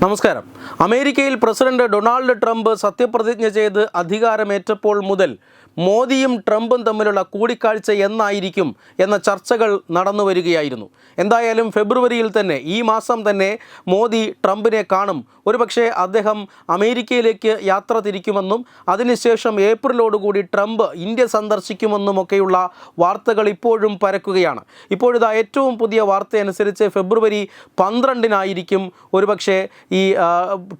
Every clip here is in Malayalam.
നമസ്കാരം. അമേരിക്കയിൽ പ്രസിഡന്റ് ഡൊണാൾഡ് ട്രംപ് സത്യപ്രതിജ്ഞ ചെയ്ത് അധികാരമേറ്റപ്പോൾ മുതൽ മോദിയും ട്രംപും തമ്മിലുള്ള കൂടിക്കാഴ്ച എന്നായിരിക്കും എന്ന ചർച്ചകൾ നടന്നു വരികയായിരുന്നു. എന്തായാലും ഫെബ്രുവരിയിൽ തന്നെ, ഈ മാസം തന്നെ മോദി ട്രംപിനെ കാണും. ഒരുപക്ഷെ അദ്ദേഹം അമേരിക്കയിലേക്ക് യാത്ര തിരിക്കുമെന്നും അതിനുശേഷം ഏപ്രിലോടുകൂടി ട്രംപ് ഇന്ത്യ സന്ദർശിക്കുമെന്നുമൊക്കെയുള്ള വാർത്തകൾ ഇപ്പോഴും പരക്കുകയാണ്. ഇപ്പോഴിതാ ഏറ്റവും പുതിയ വാർത്തയനുസരിച്ച് ഫെബ്രുവരി 12-നായിരിക്കും ഒരുപക്ഷെ ഈ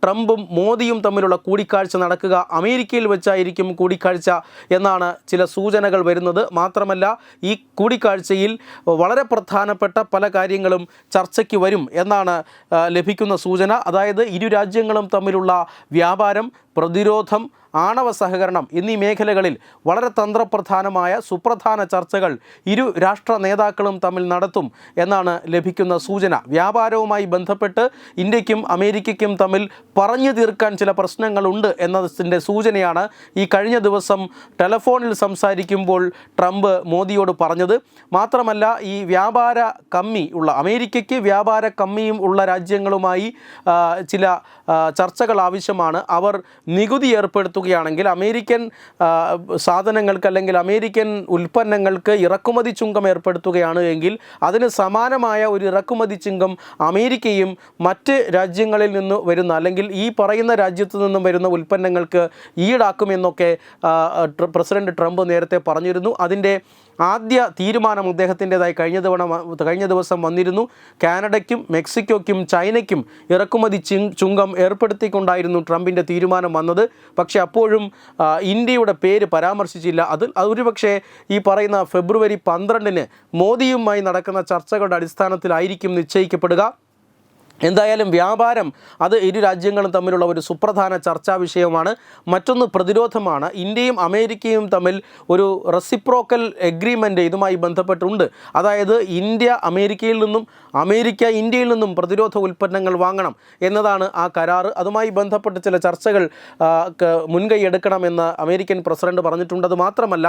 ട്രംപും മോദിയും തമ്മിലുള്ള കൂടിക്കാഴ്ച നടക്കുക. അമേരിക്കയിൽ വെച്ചായിരിക്കും കൂടിക്കാഴ്ച എന്നാണ് ചില സൂചനകൾ വരുന്നത്. മാത്രമല്ല, ഈ കൂടിക്കാഴ്ചയിൽ വളരെ പ്രധാനപ്പെട്ട പല കാര്യങ്ങളും ചർച്ചയ്ക്ക് വരും എന്നാണ് ലഭിക്കുന്ന സൂചന. അതായത് ഇരു രാജ്യങ്ങളും തമ്മിലുള്ള വ്യാപാരം, പ്രതിരോധം, ആണവ സഹകരണം എന്നീ മേഖലകളിൽ വളരെ തന്ത്രപ്രധാനമായ സുപ്രധാന ചർച്ചകൾ ഇരു രാഷ്ട്ര നേതാക്കളും തമ്മിൽ നടത്തും എന്നാണ് ലഭിക്കുന്ന സൂചന. വ്യാപാരവുമായി ബന്ധപ്പെട്ട് ഇന്ത്യക്കും അമേരിക്കയ്ക്കും തമ്മിൽ പറഞ്ഞു തീർക്കാൻ ചില പ്രശ്നങ്ങളുണ്ട് എന്നതിൻ്റെ സൂചനയാണ് ഈ കഴിഞ്ഞ ദിവസം ടെലഫോണിൽ സംസാരിക്കുമ്പോൾ ട്രംപ് മോദിയോട് പറഞ്ഞത്. മാത്രമല്ല, ഈ വ്യാപാര കമ്മി ഉള്ള, അമേരിക്കയ്ക്ക് വ്യാപാര കമ്മിയും ഉള്ള രാജ്യങ്ങളുമായി ചില ചർച്ചകൾ ആവശ്യമാണ്. അവർ നികുതി ഏർപ്പെടുത്തുകയാണെങ്കിൽ അമേരിക്കൻ സാധനങ്ങൾക്ക് അല്ലെങ്കിൽ അമേരിക്കൻ ഉൽപ്പന്നങ്ങൾക്ക് ഇറക്കുമതി ചുങ്കം ഏർപ്പെടുത്തുകയാണ് എങ്കിൽ അതിന് സമാനമായ ഒരു ഇറക്കുമതി ചുങ്കം അമേരിക്കയും മറ്റ് രാജ്യങ്ങളിൽ നിന്ന് വരുന്ന, അല്ലെങ്കിൽ ഈ പറയുന്ന രാജ്യത്തു നിന്നും വരുന്ന ഉൽപ്പന്നങ്ങൾക്ക് ഈടാക്കുമെന്നൊക്കെ പ്രസിഡന്റ് ട്രംപ് നേരത്തെ പറഞ്ഞിരുന്നു. അതിൻ്റെ ആദ്യ തീരുമാനം അദ്ദേഹത്തിൻ്റെതായി കഴിഞ്ഞ ദിവസം വന്നിരുന്നു. കാനഡയ്ക്കും മെക്സിക്കോയ്ക്കും ചൈനയ്ക്കും ഇറക്കുമതി ചുങ്കം ഏർപ്പെടുത്തിക്കൊണ്ടായിരുന്നു ട്രംപിൻ്റെ തീരുമാനം വന്നത്. പക്ഷേ അപ്പോഴും ഇന്ത്യയുടെ പേര് പരാമർശിച്ചില്ല. ഒരുപക്ഷെ ഈ പറയുന്ന ഫെബ്രുവരി 12-ന് മോദിയുമായി നടക്കുന്ന ചർച്ചകളുടെ അടിസ്ഥാനത്തിലായിരിക്കും നിശ്ചയിക്കപ്പെടുക. എന്തായാലും വ്യാപാരം, അത് ഇരു രാജ്യങ്ങളും തമ്മിലുള്ള ഒരു സുപ്രധാന ചർച്ചാ വിഷയമാണ്. മറ്റൊന്ന് പ്രതിരോധമാണ്. ഇന്ത്യയും അമേരിക്കയും തമ്മിൽ ഒരു റെസിപ്രോക്കൽ എഗ്രിമെൻ്റ് ഇതുമായി ബന്ധപ്പെട്ടുണ്ട്. അതായത് ഇന്ത്യ അമേരിക്കയിൽ നിന്നും അമേരിക്ക ഇന്ത്യയിൽ നിന്നും പ്രതിരോധ ഉൽപ്പന്നങ്ങൾ വാങ്ങണം എന്നതാണ് ആ കരാറ്. അതുമായി ബന്ധപ്പെട്ട് ചില ചർച്ചകൾ മുൻകൈ എടുക്കണമെന്ന് അമേരിക്കൻ പ്രസിഡന്റ് പറഞ്ഞിട്ടുണ്ട്. അത് മാത്രമല്ല,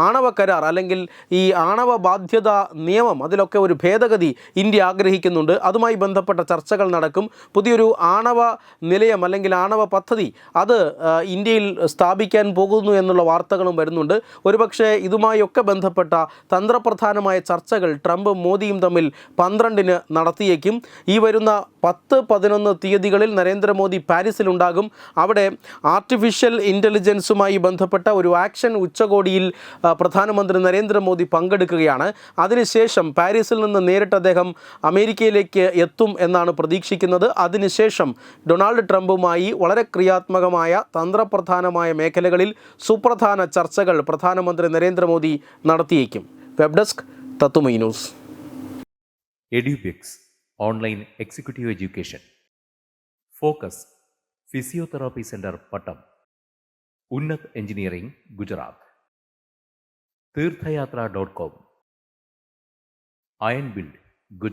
ആണവ കരാർ അല്ലെങ്കിൽ ഈ ആണവ ബാധ്യത നിയമം, അതിലൊക്കെ ഒരു ഭേദഗതി ഇന്ത്യ ആഗ്രഹിക്കുന്നുണ്ട്. അതുമായി ബന്ധപ്പെട്ട ചർച്ചകൾ നടക്കും. പുതിയൊരു ആണവ നിലയം അല്ലെങ്കിൽ ആണവ പദ്ധതി അത് ഇന്ത്യയിൽ സ്ഥാപിക്കാൻ പോകുന്നു എന്നുള്ള വാർത്തകളും വരുന്നുണ്ട്. ഒരുപക്ഷെ ഇതുമായൊക്കെ ബന്ധപ്പെട്ട തന്ത്രപ്രധാനമായ ചർച്ചകൾ ട്രംപും മോദിയും തമ്മിൽ 12-ന് നടത്തിയേക്കും. ഈ വരുന്ന 10-11 തീയതികളിൽ നരേന്ദ്രമോദി പാരീസിലുണ്ടാകും. അവിടെ ആർട്ടിഫിഷ്യൽ ഇൻ്റലിജൻസുമായി ബന്ധപ്പെട്ട ഒരു ആക്ഷൻ ഉച്ചകോടിയിൽ പ്രധാനമന്ത്രി നരേന്ദ്രമോദി പങ്കെടുക്കുകയാണ്. അതിനുശേഷം പാരീസിൽ നിന്ന് നേരിട്ട് അദ്ദേഹം അമേരിക്കയിലേക്ക് എത്തും എന്നാണ് പ്രതീക്ഷിക്കുന്നത്. അതിനുശേഷം ഡൊണാൾഡ് ട്രംപുമായി വളരെ ക്രിയാത്മകമായ തന്ത്രപ്രധാനമായ മേഖലകളിൽ സുപ്രധാന ചർച്ചകൾ പ്രധാനമന്ത്രി നരേന്ദ്രമോദി നടത്തിയേക്കും. വെബ് ഡെസ്ക് തത്തുമൈ news. എഡ്യൂബിക്സ് online executive education. Focus physiotherapy centre പട്ടം. ഉന്നത് എഞ്ചിനീയറിംഗ് ഗുജറാത്ത്. തീർത്ഥയാത്ര.com. Iron build